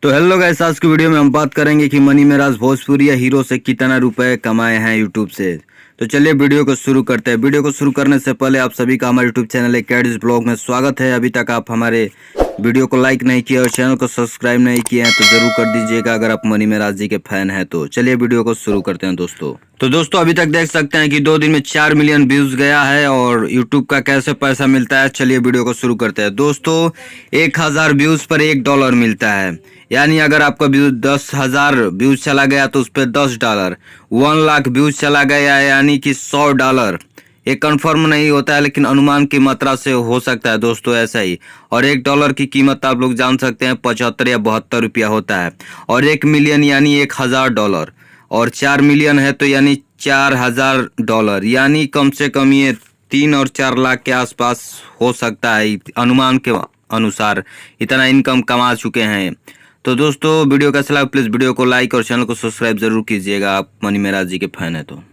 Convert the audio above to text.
तो hello guys, आज की वीडियो में हम बात करेंगे कि मनी मेराज भोजपुरी या हीरो से कितना रुपए कमाए हैं यूट्यूब से। तो चलिए वीडियो को शुरू करते हैं। वीडियो को शुरू करने से पहले आप सभी का हमारे यूट्यूब चैनल कैडिस ब्लॉग में स्वागत है। अभी तक आप हमारे वीडियो को लाइक नहीं किया और चैनल को सब्सक्राइब नहीं किए हैं तो जरूर कर दीजिएगा अगर आप मनी मेराज जी के फैन हैं तो। चलिए वीडियो को शुरू करते हैं दोस्तों। तो दोस्तों अभी तक देख सकते हैं कि 2 दिन में 4 मिलियन व्यूज गया है और यूट्यूब का कैसे पैसा मिलता है, चलिए वीडियो को शुरू करते हैं दोस्तों। 1000 व्यूज पर $1 मिलता है, यानी अगर आपका व्यूज 10,000 व्यूज चला गया तो उस पर $10। 1 लाख व्यूज चला गया यानी कि $100। ये कंफर्म नहीं होता है लेकिन अनुमान की मात्रा से हो सकता है दोस्तों ऐसा ही। और $1 की कीमत आप लोग जान सकते हैं 75 या 72 रुपया होता है। और 1 मिलियन यानी $1000 और 4 मिलियन है तो यानी $4000, यानी कम से कम ये 3 और 4 लाख के आसपास हो सकता है। अनुमान के अनुसार इतना इनकम कमा चुके हैं। तो दोस्तों वीडियो कैसा लगा प्लीज़ वीडियो को लाइक और चैनल को सब्सक्राइब जरूर कीजिएगा, आप मनी मेराज जी के फैन है तो।